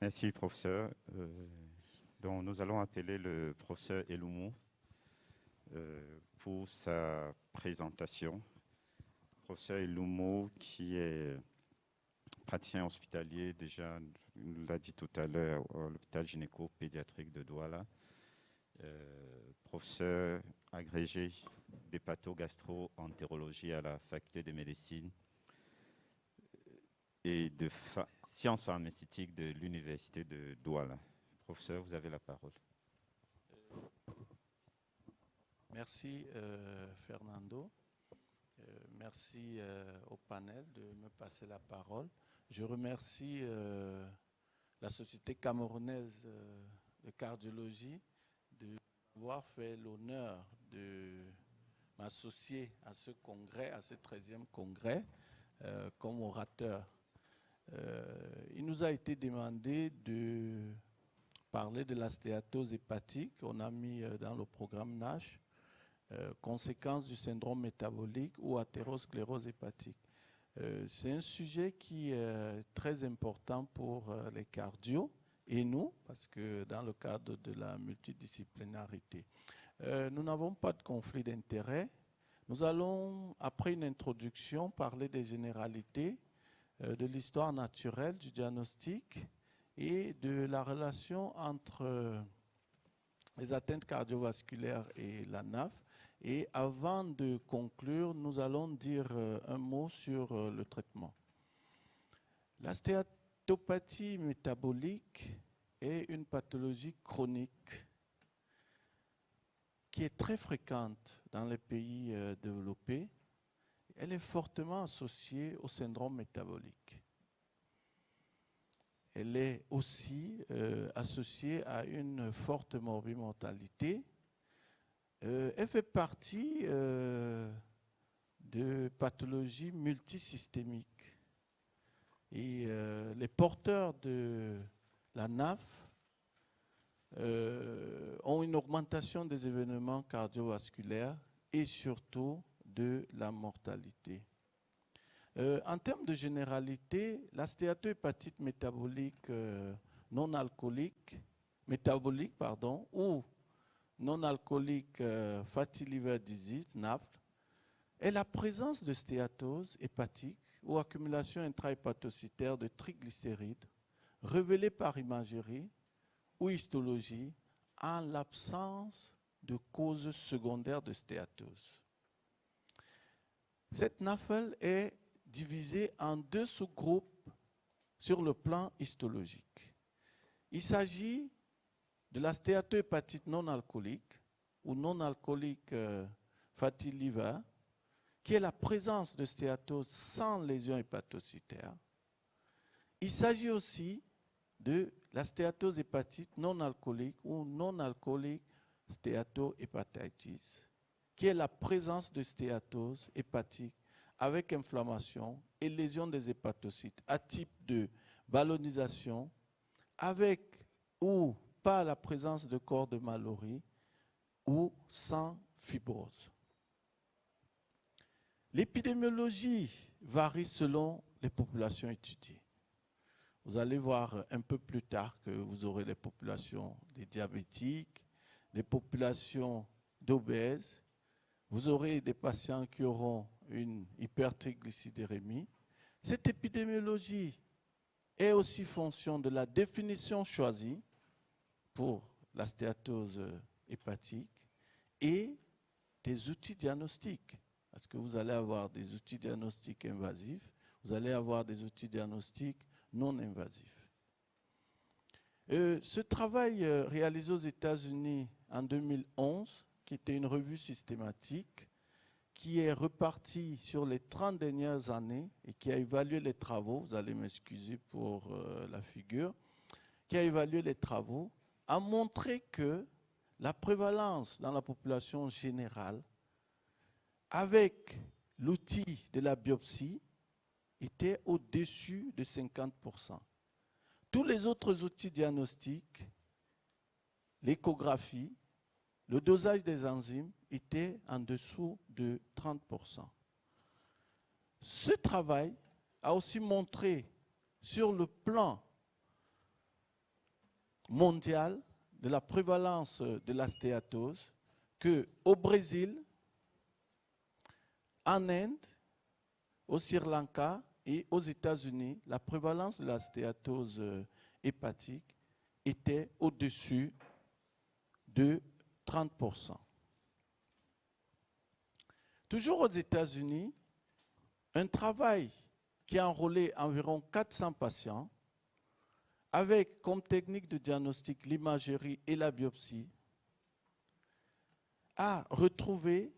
Merci, professeur. Donc, nous allons appeler le professeur Eloumou pour sa présentation. Professeur Eloumou, qui est praticien hospitalier, déjà, nous l'a dit tout à l'heure, à l'hôpital gynéco-pédiatrique de Douala. Professeur agrégé d'hépato-gastro-entérologie à la faculté de médecine et de sciences pharmaceutiques de l'université de Douala. Professeur, vous avez la parole. Merci Fernando. Merci au panel de me passer la parole. Je remercie la Société camerounaise de cardiologie de m'avoir fait l'honneur de m'associer à ce congrès, à ce 13e congrès, comme orateur. Il nous a été demandé de parler de la stéatose hépatique. On a mis dans le programme NASH, conséquences du syndrome métabolique ou athérosclérose hépatique. C'est un sujet qui est très important pour les cardios et nous, parce que dans le cadre de la multidisciplinarité. Nous n'avons pas de conflit d'intérêts. Nous allons, après une introduction, parler des généralités, de l'histoire naturelle du diagnostic et de la relation entre les atteintes cardiovasculaires et la NAF. Et avant de conclure, nous allons dire un mot sur le traitement. La stéatopathie métabolique est une pathologie chronique qui est très fréquente dans les pays développés. Elle est fortement associée au syndrome métabolique. Elle est aussi associée à une forte morbimortalité. Elle fait partie de pathologies multisystémiques. Et les porteurs de la NAF ont une augmentation des événements cardiovasculaires et surtout de la mortalité. En termes de généralité, la stéatohépatite métabolique métabolique ou non-alcoolique fatty liver disease, NAFLD, est la présence de stéatose hépatique ou accumulation intrahépatocytaire de triglycérides révélée par imagerie ou histologie en l'absence de causes secondaires de stéatose. Cette NAFLD est divisée en deux sous-groupes sur le plan histologique. Il s'agit de la stéatohépatite non-alcoolique ou non-alcoolique fatty liver, qui est la présence de stéatose sans lésion hépatocytaire. Il s'agit aussi de la stéatose hépatite non-alcoolique ou non-alcoolique stéatohépatitis, qui est la présence de stéatose hépatique avec inflammation et lésion des hépatocytes à type de ballonisation, avec ou pas la présence de corps de Mallory ou sans fibrose. L'épidémiologie varie selon les populations étudiées. Vous allez voir un peu plus tard que vous aurez les populations des diabétiques, les populations d'obèses. Vous aurez des patients qui auront une hypertriglycéridémie. Cette épidémiologie est aussi fonction de la définition choisie pour la stéatose hépatique et des outils diagnostiques. Parce que vous allez avoir des outils diagnostiques invasifs, vous allez avoir des outils diagnostiques non invasifs. Ce travail réalisé aux États-Unis en 2011, qui était une revue systématique, qui est repartie sur les 30 dernières années et qui a évalué les travaux, vous allez m'excuser pour la figure, qui a évalué les travaux, a montré que la prévalence dans la population générale, avec l'outil de la biopsie, était au-dessus de 50%. Tous les autres outils diagnostiques, l'échographie, le dosage des enzymes était en dessous de 30%. Ce travail a aussi montré sur le plan mondiale de la prévalence de la stéatose qu'au Brésil, en Inde, au Sri Lanka et aux États-Unis, la prévalence de la stéatose hépatique était au-dessus de 30%. Toujours aux États-Unis, un travail qui a enrôlé environ 400 patients avec comme technique de diagnostic l'imagerie et la biopsie a retrouvé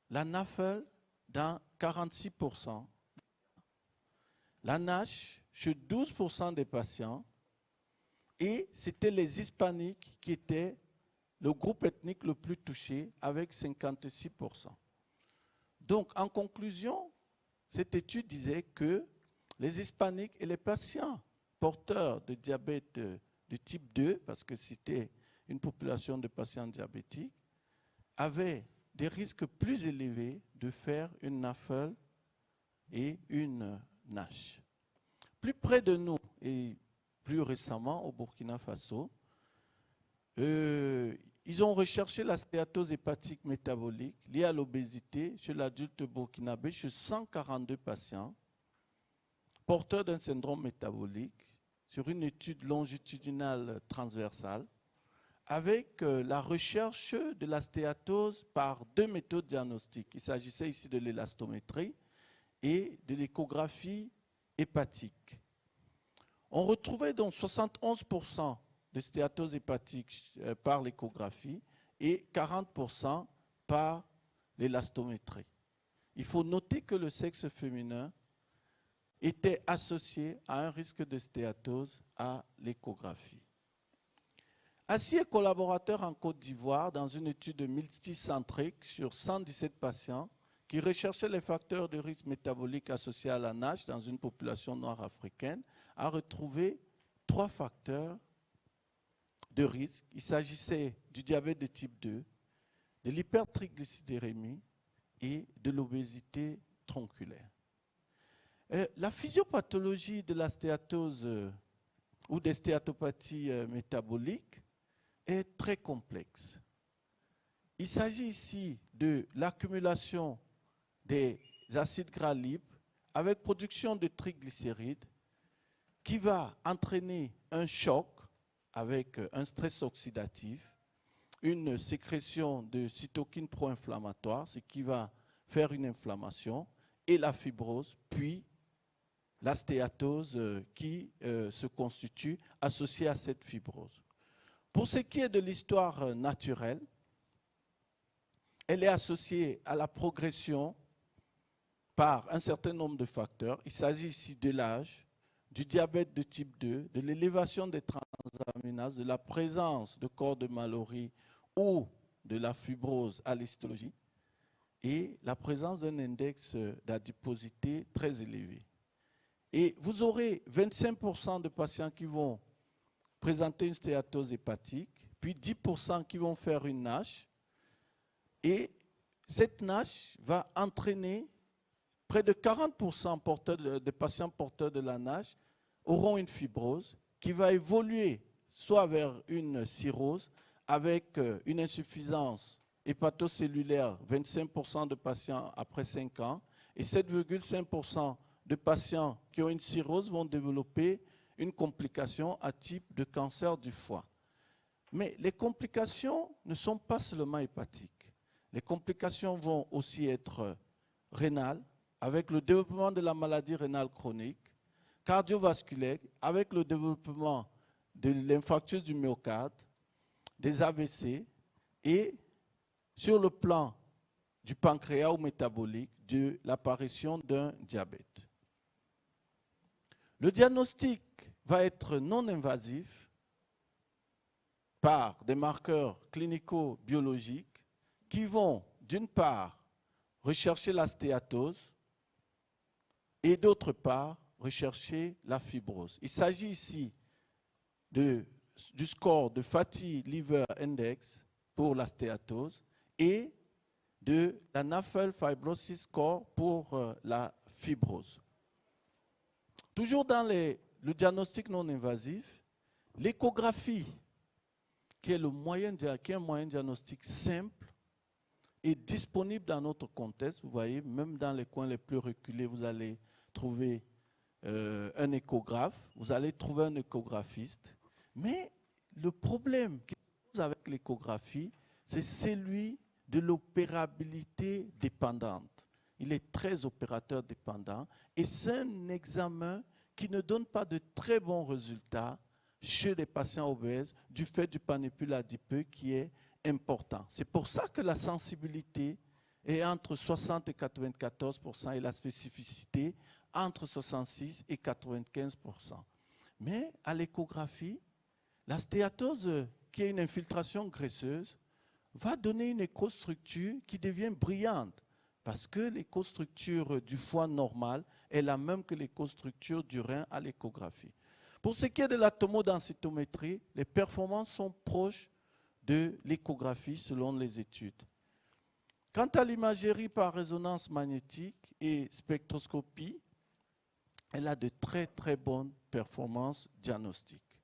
la NAFLD dans 46%, la NASH chez 12% des patients, et c'était les hispaniques qui étaient le groupe ethnique le plus touché avec 56%. Donc, en conclusion, cette étude disait que les hispaniques et les patients porteurs de diabète de type 2, parce que c'était une population de patients diabétiques, avaient des risques plus élevés de faire une NAFLD et une NASH. Plus près de nous et plus récemment au Burkina Faso, ils ont recherché la stéatose hépatique métabolique liée à l'obésité chez l'adulte burkinabé chez 142 patients porteurs d'un syndrome métabolique sur une étude longitudinale transversale avec la recherche de la stéatose par deux méthodes diagnostiques. Il s'agissait ici de l'élastométrie et de l'échographie hépatique. On retrouvait donc 71% de stéatose hépatique par l'échographie et 40% par l'élastométrie. Il faut noter que le sexe féminin était associé à un risque de stéatose à l'échographie. Assis et collaborateurs en Côte d'Ivoire dans une étude multicentrique sur 117 patients qui recherchaient les facteurs de risque métabolique associés à la NASH dans une population noire africaine, a retrouvé 3 facteurs de risque. Il s'agissait du diabète de type 2, de l'hypertriglycédérémie et de l'obésité tronculaire. La physiopathologie de la stéatose ou des stéatopathies métaboliques est très complexe. Il s'agit ici de l'accumulation des acides gras libres avec production de triglycérides qui va entraîner un choc avec un stress oxydatif, une sécrétion de cytokines pro-inflammatoires, ce qui va faire une inflammation, et la fibrose, puis la stéatose qui se constitue associée à cette fibrose. Pour ce qui est de l'histoire naturelle, elle est associée à la progression par un certain nombre de facteurs. Il s'agit ici de l'âge, du diabète de type 2, de l'élévation des transaminases, de la présence de corps de Mallory ou de la fibrose à l'histologie et la présence d'un index d'adiposité très élevé. Et vous aurez 25% de patients qui vont présenter une stéatose hépatique, puis 10% qui vont faire une NASH. Et cette NASH va entraîner près de 40% des patients porteurs de la NASH auront une fibrose qui va évoluer soit vers une cirrhose avec une insuffisance hépatocellulaire, 25% de patients après 5 ans, et 7,5% de patients qui ont une cirrhose vont développer une complication à type de cancer du foie. Mais les complications ne sont pas seulement hépatiques. Les complications vont aussi être rénales, avec le développement de la maladie rénale chronique, cardiovasculaire, avec le développement de l'infarctus du myocarde, des AVC, et sur le plan du pancréas ou métabolique, de l'apparition d'un diabète. Le diagnostic va être non invasif par des marqueurs clinico-biologiques qui vont, d'une part, rechercher la stéatose et d'autre part, rechercher la fibrose. Il s'agit ici du score de Fatty Liver Index pour la stéatose et de la NAFLD Fibrosis Score pour la fibrose. Toujours dans le diagnostic non invasif, l'échographie qui est un moyen diagnostic simple et disponible dans notre contexte. Vous voyez, même dans les coins les plus reculés, vous allez trouver un échographe, vous allez trouver un échographiste. Mais le problème qui se pose avec l'échographie, c'est celui de l'opérabilité dépendante. Il est très opérateur dépendant et c'est un examen qui ne donne pas de très bons résultats chez les patients obèses du fait du panipule adipeux qui est important. C'est pour ça que la sensibilité est entre 60 et 94% et la spécificité entre 66 et 95%. Mais à l'échographie, la stéatose, qui est une infiltration graisseuse, va donner une écostructure qui devient brillante parce que l'écostructure du foie normal est la même que l'écostructure du rein à l'échographie. Pour ce qui est de la tomodensitométrie, les performances sont proches de l'échographie selon les études. Quant à l'imagerie par résonance magnétique et spectroscopie, elle a de très très bonnes performances diagnostiques.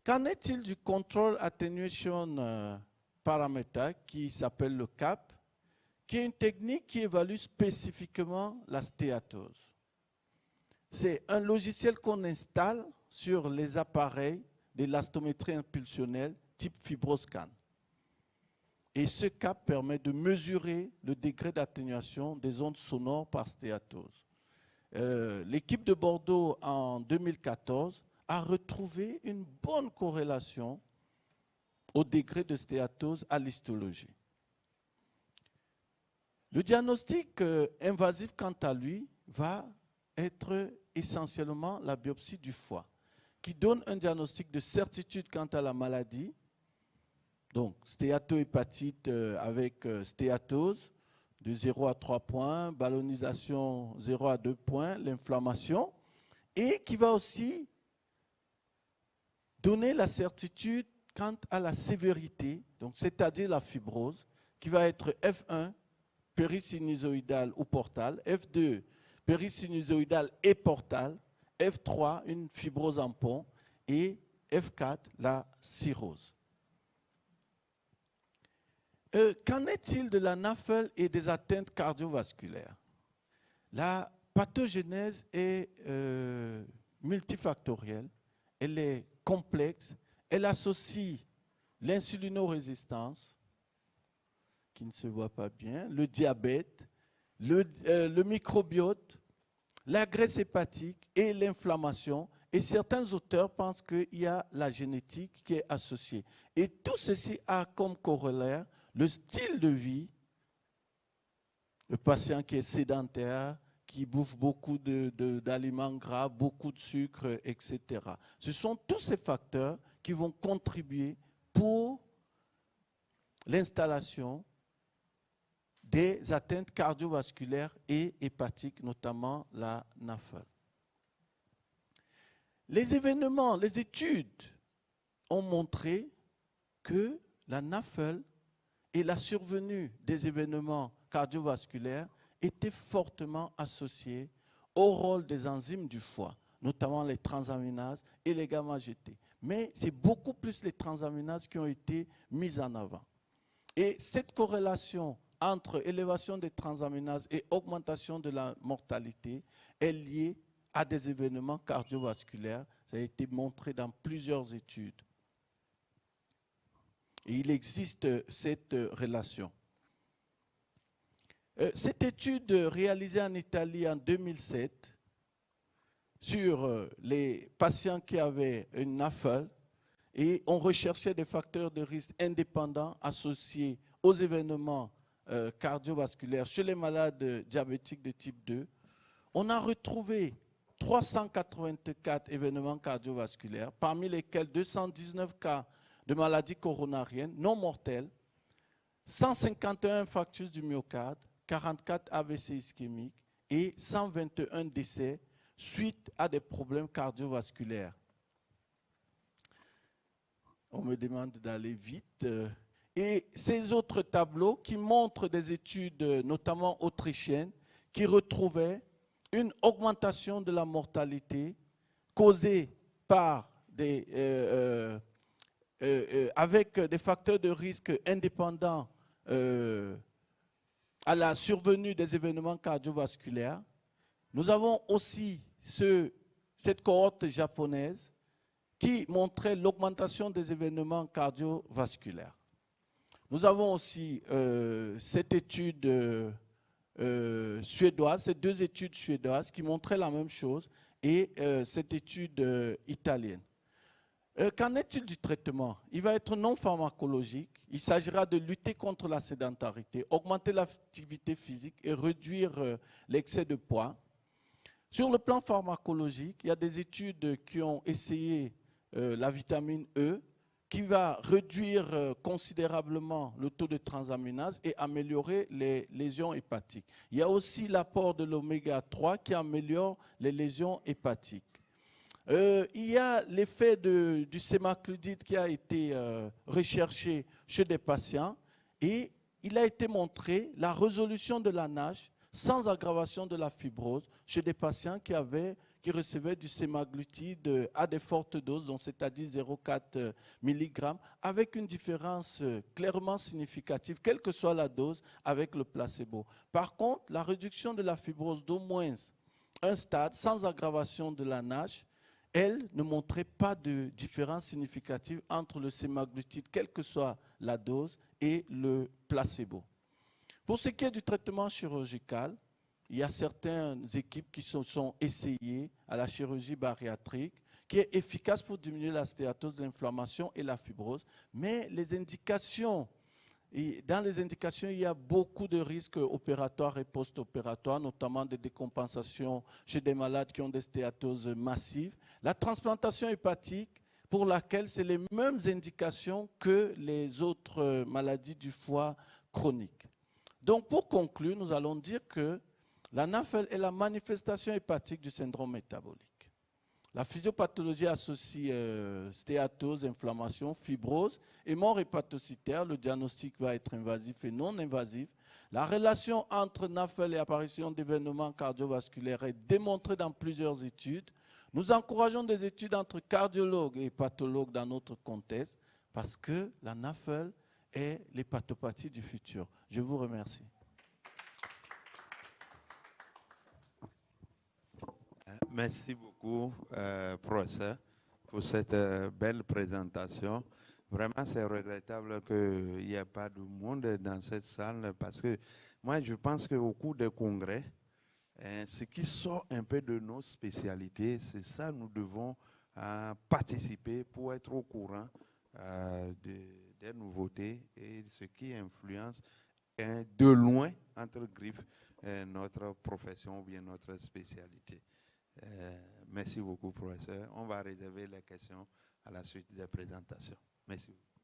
Qu'en est-il du Control Attenuation Parameter qui s'appelle le CAP, qui est une technique qui évalue spécifiquement la stéatose? C'est un logiciel qu'on installe sur les appareils de l'élastométrie impulsionnelle type FibroScan. Et ce CAP permet de mesurer le degré d'atténuation des ondes sonores par stéatose. L'équipe de Bordeaux, en 2014, a retrouvé une bonne corrélation au degré de stéatose à l'histologie. Le diagnostic invasif, quant à lui, va être essentiellement la biopsie du foie, qui donne un diagnostic de certitude quant à la maladie, donc stéatohépatite avec stéatose de 0 à 3 points, ballonisation 0 à 2 points, l'inflammation, et qui va aussi donner la certitude quant à la sévérité, c'est-à-dire la fibrose, qui va être F1, périsinusoïdale ou portale, F2, périsinusoïdale et portale, F3, une fibrose en pont, et F4, la cirrhose. Qu'en est-il de la NAFLD et des atteintes cardiovasculaires? La pathogénèse est multifactorielle, elle est complexe, elle associe l'insulinorésistance, qui ne se voit pas bien, le diabète, le microbiote, la graisse hépatique et l'inflammation. Et certains auteurs pensent qu'il y a la génétique qui est associée. Et tout ceci a comme corollaire le style de vie, le patient qui est sédentaire, qui bouffe beaucoup d'aliments gras, beaucoup de sucre, etc. Ce sont tous ces facteurs qui vont contribuer pour l'installation des atteintes cardiovasculaires et hépatiques, notamment la NAFLD. Les événements, les études ont montré que la NAFLD et la survenue des événements cardiovasculaires étaient fortement associés au rôle des enzymes du foie, notamment les transaminases et les gamma-GT. Mais c'est beaucoup plus les transaminases qui ont été mises en avant. Et cette corrélation entre élévation des transaminases et augmentation de la mortalité est liée à des événements cardiovasculaires. Ça a été montré dans plusieurs études. Et il existe cette relation. Cette étude réalisée en Italie en 2007 sur les patients qui avaient une NAFLD et on recherchait des facteurs de risque indépendants associés aux événements cardiovasculaires chez les malades diabétiques de type 2, on a retrouvé 384 événements cardiovasculaires, parmi lesquels 219 cas de maladies coronariennes non mortelles, 151 infarctus du myocarde, 44 AVC ischémiques et 121 décès suite à des problèmes cardiovasculaires. On me demande d'aller vite. Et ces autres tableaux qui montrent des études, notamment autrichiennes, qui retrouvaient une augmentation de la mortalité causée par des avec des facteurs de risque indépendants à la survenue des événements cardiovasculaires. Nous avons aussi cette cohorte japonaise qui montrait l'augmentation des événements cardiovasculaires. Nous avons aussi cette étude suédoise, ces deux études suédoises qui montraient la même chose, et cette étude italienne. Qu'en est-il du traitement? Il va être non pharmacologique. Il s'agira de lutter contre la sédentarité, augmenter l'activité physique et réduire l'excès de poids. Sur le plan pharmacologique, il y a des études qui ont essayé la vitamine E, qui va réduire considérablement le taux de transaminase et améliorer les lésions hépatiques. Il y a aussi l'apport de l'oméga 3 qui améliore les lésions hépatiques. Il y a l'effet du sémaclidine qui a été recherché chez des patients, et il a été montré la résolution de la NASH sans aggravation de la fibrose chez des patients qui recevaient du sémaglutide à des fortes doses, donc c'est-à-dire 0,4 mg, avec une différence clairement significative, quelle que soit la dose, avec le placebo. Par contre, la réduction de la fibrose d'au moins un stade sans aggravation de la NASH, elle ne montrait pas de différence significative entre le sémaglutide, quelle que soit la dose, et le placebo. Pour ce qui est du traitement chirurgical, il y a certaines équipes qui se sont essayées à la chirurgie bariatrique, qui est efficace pour diminuer la stéatose, l'inflammation et la fibrose, mais dans les indications, il y a beaucoup de risques opératoires et post-opératoires, notamment des décompensations chez des malades qui ont des stéatoses massives. La transplantation hépatique, pour laquelle c'est les mêmes indications que les autres maladies du foie chroniques. Donc, pour conclure, nous allons dire que la NAFLD est la manifestation hépatique du syndrome métabolique. La physiopathologie associe stéatose, inflammation, fibrose et mort hépatocytaire. Le diagnostic va être invasif et non invasif. La relation entre NAFLD et apparition d'événements cardiovasculaires est démontrée dans plusieurs études. Nous encourageons des études entre cardiologues et pathologues dans notre contexte parce que la NAFLD est l'hépatopathie du futur. Je vous remercie. Merci beaucoup, professeur, pour cette belle présentation. Vraiment, c'est regrettable qu'il n'y ait pas de monde dans cette salle parce que moi, je pense qu'au cours des congrès, ce qui sort un peu de nos spécialités, c'est ça, nous devons participer pour être au courant des nouveautés et ce qui influence de loin, entre griffes, notre profession ou bien notre spécialité. Merci beaucoup, professeur. On va réserver les questions à la suite des présentations. Merci beaucoup.